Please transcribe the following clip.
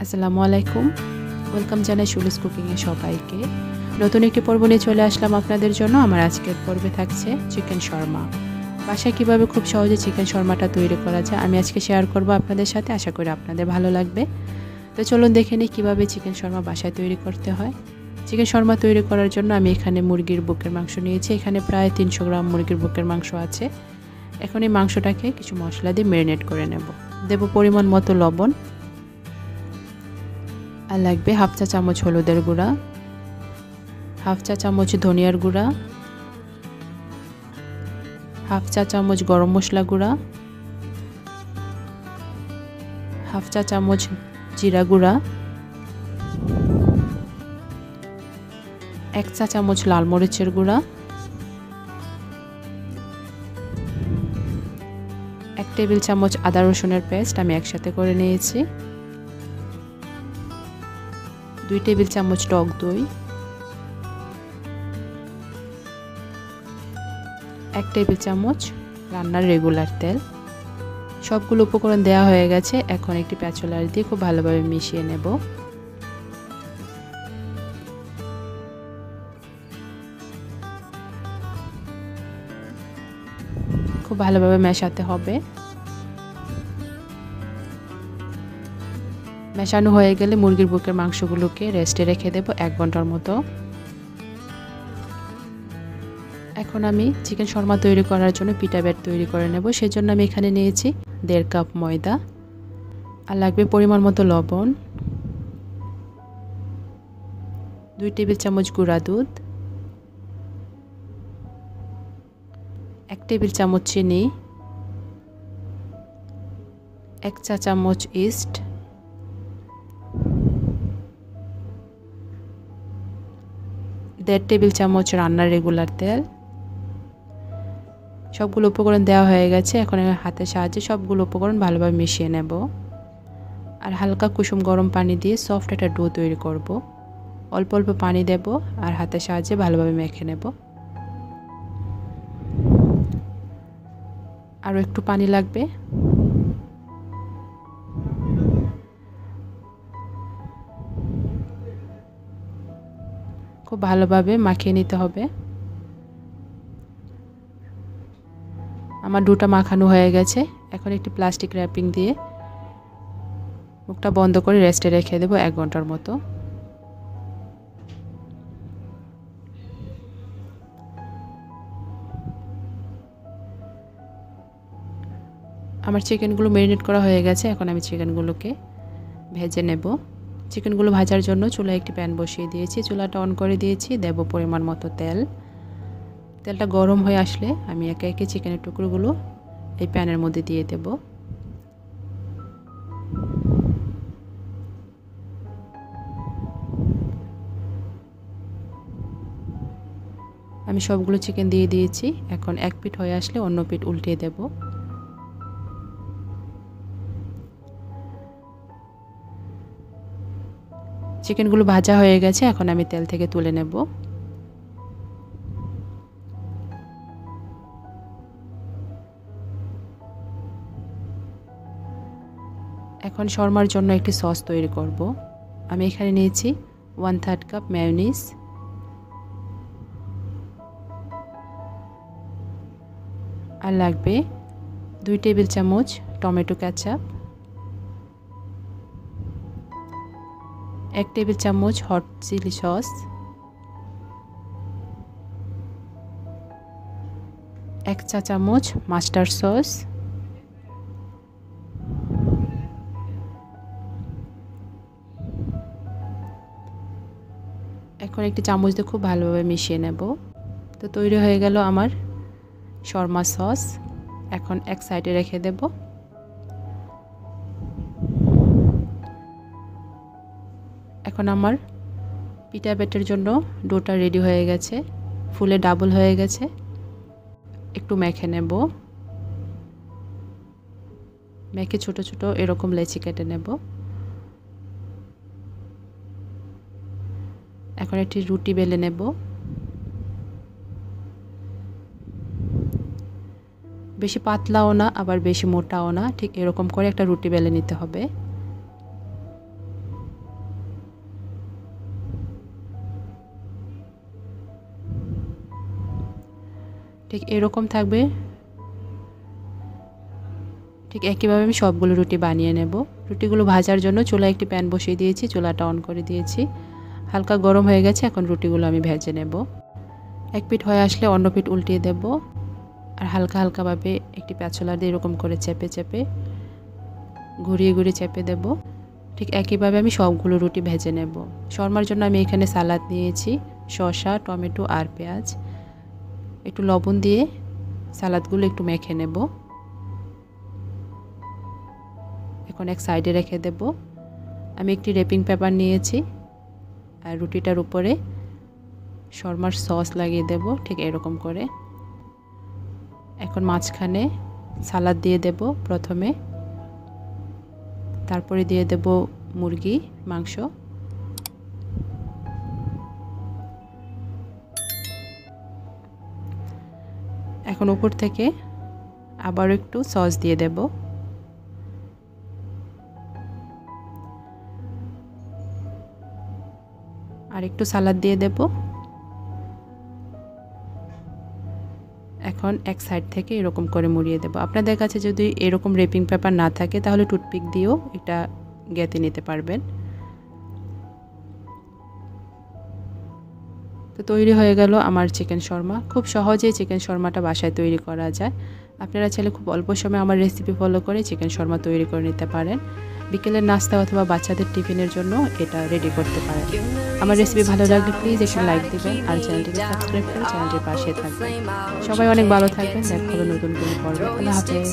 আসসালামু আলাইকুম। ওয়েলকাম জানাই শুলিস কুকিংয়ে সবাইকে। নতুন একটি পর্ব নিয়ে চলে আসলাম আপনাদের জন্য। আমার আজকের পর্বে থাকছে চিকেন শর্মা। বাসায় কীভাবে খুব সহজে চিকেন শর্মাটা তৈরি করা যায় আমি আজকে শেয়ার করব আপনাদের সাথে। আশা করি আপনাদের ভালো লাগবে। তো চলুন দেখে নিই কীভাবে চিকেন শর্মা বাসায় তৈরি করতে হয়। চিকেন শর্মা তৈরি করার জন্য আমি এখানে মুরগির বুকের মাংস নিয়েছি। এখানে প্রায় 300 গ্রাম মুরগির বুকের মাংস আছে। এখন এই মাংসটাকে কিছু মশলা দিয়ে ম্যারিনেট করে নেব। দেব পরিমাণ মতো লবণ, আর লাগবে হাফ চা চামচ হলুদের গুঁড়া, হাফ চা চামচ ধনিয়ার গুঁড়া, হাফ চা চামচ গরম মশলা গুঁড়া, হাফ চা চামচ জিরা গুঁড়া, 1 চা চামচ লাল মরিচের গুঁড়া, 1 টেবিল চামচ আদা রসুনের পেস্ট আমি একসাথে করে নিয়েছি, 2 টেবিল চামচ টক দই, 1 টেবিল চামচ রান্নার রেগুলার তেল। সবগুলো উপকরণ দেওয়া হয়ে গেছে। এখন একটি প্যাচুলার দিয়ে খুব ভালোভাবে মিশিয়ে নেব। খুব ভালোভাবে মেশাতে হবে। মেশানো হয়ে গেলে মুরগির বুকের মাংসগুলোকে রেস্টে রেখে দেব 1 ঘন্টার মতো। এখন আমি চিকেন শর্মা তৈরি করার জন্য পিঠা ব্যাট তৈরি করে নেব। সেজন্য আমি এখানে নিয়েছি 1.5 কাপ ময়দা, আর লাগবে পরিমাণ মতো লবণ, 2 টেবিল চামচ গুঁড়া দুধ, 1 টেবিল চামচ চিনি, 1 চা চামচ ইস্ট, 1.5 টেবিল চামচ রান্নার রেগুলার তেল। সবগুলো উপকরণ দেওয়া হয়ে গেছে। এখন আমি হাতের সাহায্যে সবগুলো উপকরণ ভালোভাবে মিশিয়ে নেব, আর হালকা কুসুম গরম পানি দিয়ে সফট একটা ডো তৈরি করব। অল্প অল্প পানি দেব আর হাতের সাহায্যে ভালোভাবে মেখে নেব। আরও একটু পানি লাগবে। খুব ভালোভাবে মাখিয়ে নিতে হবে। আমার ডোটা মাখানো হয়ে গেছে। এখন একটি প্লাস্টিক র্যাপিং দিয়ে মুখটা বন্ধ করে রেস্টে রেখে দেব 1 ঘন্টার মতো। আমার চিকেনগুলো ম্যারিনেট করা হয়ে গেছে। এখন আমি চিকেনগুলোকে ভেজে নেব। চিকেনগুলো ভাজার জন্য চুলায় একটি প্যান বসিয়ে দিয়েছি। চুলাটা অন করে দিয়েছি। দেব পরিমাণ মতো তেল। তেলটা গরম হয়ে আসলে আমি একে একে চিকেনের টুকরোগুলো এই প্যানের মধ্যে দিয়ে দেব। আমি সবগুলো চিকেন দিয়ে দিয়েছি। এখন এক পিঠ হয়ে আসলে অন্য পিঠ উল্টিয়ে দেব। চিকেনগুলো ভাজা হয়ে গেছে। এখন আমি তেল থেকে তুলে নেব। এখন শর্মার জন্য একটি সস তৈরি করব। আমি এখানে নিয়েছি 1/3 কাপ মেয়োনিজ, আর লাগবে 2 টেবিল চামচ টমেটো কেচাপ, 1 টেবিল চামচ হট চিলি সস, 1 চা চামচ মাস্টার্ড সস, এখন একটি চামচ দিয়ে খুব ভালোভাবে মিশিয়ে নেব। তো তৈরি হয়ে গেল আমার শর্মা সস। এখন এক সাইডে রেখে দেব। এখন আমার পিঠা ব্যাটের জন্য ডোটা রেডি হয়ে গেছে। ফুলে ডাবল হয়ে গেছে। একটু মেখে নেব। মেখে ছোট ছোট এরকম লেচি কেটে নেব। এখন একটি রুটি বেলে নেব। বেশি পাতলাও না আবার বেশি মোটাও না, ঠিক এরকম করে একটা রুটি বেলে নিতে হবে। ঠিক এরকম থাকবে। ঠিক একইভাবে আমি সবগুলো রুটি বানিয়ে নেব। রুটিগুলো ভাজার জন্য চুলায় একটি প্যান বসিয়ে দিয়েছি, চুলাটা অন করে দিয়েছি, হালকা গরম হয়ে গেছে। এখন রুটিগুলো আমি ভেজে নেব। এক পিঠ হয়ে আসলে অন্য পিঠ উল্টিয়ে দেব, আর হালকা হালকাভাবে একটি প্যাচলা দিয়ে এরকম করে চেপে চেপে ঘুরিয়ে ঘুরিয়ে চেপে দেব। ঠিক একইভাবে আমি সবগুলো রুটি ভেজে নেব। শর্মার জন্য আমি এখানে সালাদ নিয়েছি, শসা, টমেটো আর পেঁয়াজ। একটু লবণ দিয়ে সালাদগুলো একটু মেখে নেব। এখন এক সাইডে রেখে দেব। আমি একটি র্যাপিং পেপার নিয়েছি, আর রুটিটার উপরে শর্মার সস লাগিয়ে দেব ঠিক এরকম করে। এখন মাঝখানে সালাদ দিয়ে দেব প্রথমে, তারপরে দিয়ে দেব মুরগি মাংস, এখন উপর থেকে আবার একটু সস দিয়ে দেব। আর একটু সালাদ দিয়ে দেব। এখন এক সাইড থেকে এরকম করে মুড়িয়ে দেব। আপনাদের কাছে যদি এরকম র্যাপিং পেপার না থাকে তাহলে টুথপিক দিয়েও এটা গেঁথে নিতে পারবেন। তো তৈরি হয়ে গেল আমার চিকেন শর্মা। খুব সহজেই চিকেন শর্মাটা বাসায় তৈরি করা যায়। আপনারা চাইলে খুব অল্প সময়ে আমার রেসিপি ফলো করে চিকেন শর্মা তৈরি করে নিতে পারেন। বিকেলের নাস্তা অথবা বাচ্চাদের টিফিনের জন্য এটা রেডি করতে পারেন। আমার রেসিপি ভালো লাগলে প্লিজ একটু লাইক দিবেন, আর চ্যানেলটিকে সাবস্ক্রাইব করে চ্যানেলটির পাশে থাকবেন। সবাই অনেক ভালো থাকবেন। দেখা হবে নতুন কোনো পর্বে। আল্লাহ হাফেজ।